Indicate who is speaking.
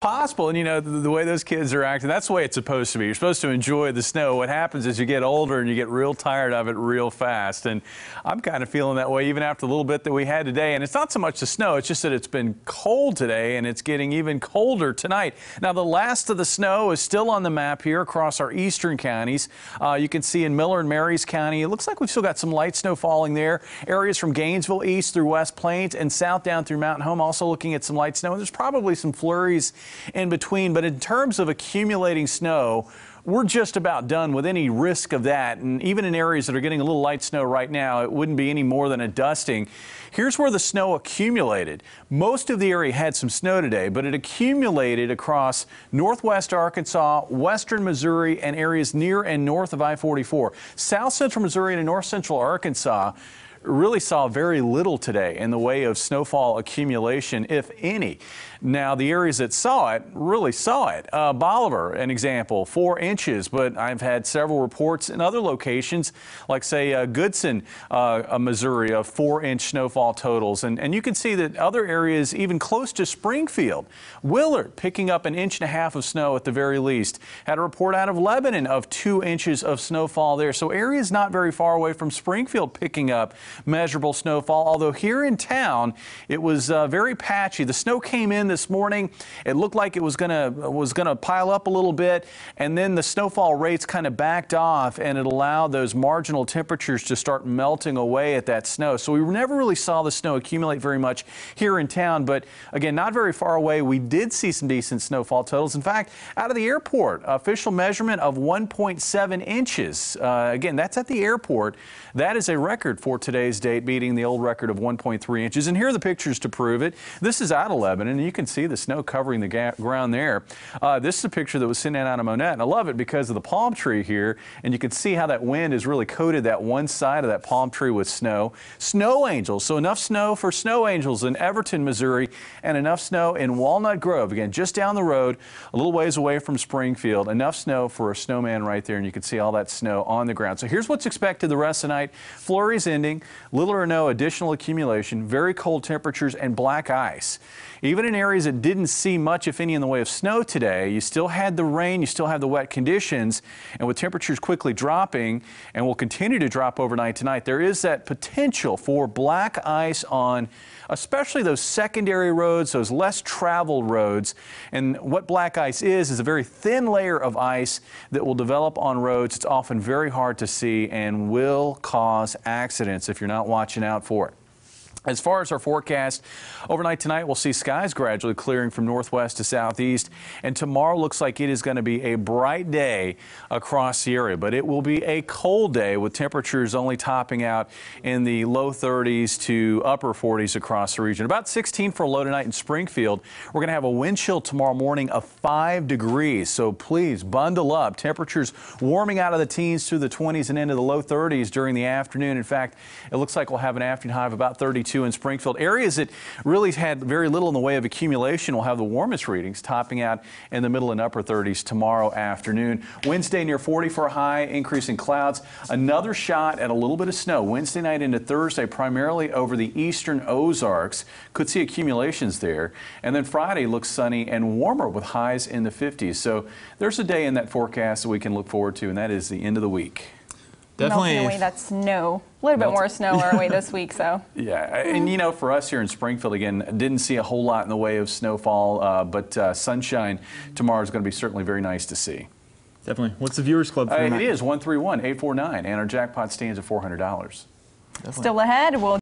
Speaker 1: Possible, and you know the way those kids are acting, that's the way it's supposed to be. You're supposed to enjoy the snow. What happens is you get older and you get real tired of it real fast, and I'm kind of feeling that way even after the little bit that we had today. And it's not so much the snow, it's just that it's been cold today and it's getting even colder tonight. Now the last of the snow is still on the map here across our eastern counties. You can see in Miller and Marys County, it looks like we've still got some light snow falling there. Areas from Gainesville east through West Plains and south down through Mountain Home also looking at some light snow. And there's probably some flurries in between, but in terms of accumulating snow, we're just about done with any risk of that. And even in areas that are getting a little light snow right now, it wouldn't be any more than a dusting. Here's where the snow accumulated. Most of the area had some snow today, but it accumulated across northwest Arkansas, western Missouri, and areas near and north of I-44. South central Missouri and north central Arkansas really saw very little today in the way of snowfall accumulation, if any. Now, the areas that saw it really saw it. Bolivar, an example, 4 inches, but I've had several reports in other locations, like say Goodson, Missouri, of 4-inch snowfall totals. And you can see that other areas, even close to Springfield, Willard picking up 1.5 inches of snow at the very least. Had a report out of Lebanon of 2 inches of snowfall there. So areas not very far away from Springfield picking up measurable snowfall, although here in town it was very patchy. The snow came in this morning. It looked like it was gonna pile up a little bit, and then the snowfall rates kind of backed off, and it allowed those marginal temperatures to start melting away at that snow. So we never really saw the snow accumulate very much here in town, but again, not very far away, we did see some decent snowfall totals. In fact, out of the airport, official measurement of 1.7 inches. Again, that's at the airport. That is a record for today's date, beating the old record of 1.3 inches. And here are the pictures to prove it. This is out of Lebanon, and you can see the snow covering the ground there. This is a picture that was sent in out of Monette, and I love it because of the palm tree here, and you can see how that wind has really coated that one side of that palm tree with snow. Snow angels, so enough snow for snow angels in Everton, Missouri, and enough snow in Walnut Grove, again, just down the road, a little ways away from Springfield. Enough snow for a snowman right there, and you can see all that snow on the ground. So here's what's expected the rest of the night. Flurries ending, little or no additional accumulation, very cold temperatures, and black ice. Even in areas that didn't see much, if any, in the way of snow today, you still had the rain, you still have the wet conditions, and with temperatures quickly dropping and will continue to drop overnight tonight, there is that potential for black ice on especially those secondary roads, those less traveled roads. And what black ice is a very thin layer of ice that will develop on roads. It's often very hard to see and will cause accidents if you're not watching out for it. As far as our forecast, overnight tonight we'll see skies gradually clearing from northwest to southeast, and tomorrow looks like it is going to be a bright day across the area, but it will be a cold day with temperatures only topping out in the low 30s to upper 40s across the region. About 16 for a low tonight in Springfield. We're going to have a wind chill tomorrow morning of 5 degrees, so please bundle up. Temperatures warming out of the teens through the 20s and into the low 30s during the afternoon. In fact, it looks like we'll have an afternoon high of about 32 in Springfield. Areas that really had very little in the way of accumulation will have the warmest readings, topping out in the middle and upper 30s tomorrow afternoon. Wednesday near 40 for a high, increasing clouds. Another shot at a little bit of snow Wednesday night into Thursday, primarily over the eastern Ozarks. Could see accumulations there. And then Friday looks sunny and warmer with highs in the 50s. So there's a day in that forecast that we can look forward to, and that is the end of the week.
Speaker 2: Definitely. Melting away that snow. A little bit more snow our way this week, so.
Speaker 1: Yeah, and you know, for us here in Springfield, again, didn't see a whole lot in the way of snowfall, but sunshine tomorrow is going to be certainly very nice to see.
Speaker 3: Definitely. What's the Viewers Club for
Speaker 1: It is 131-849, and our jackpot stands at $400.
Speaker 2: Still ahead, we'll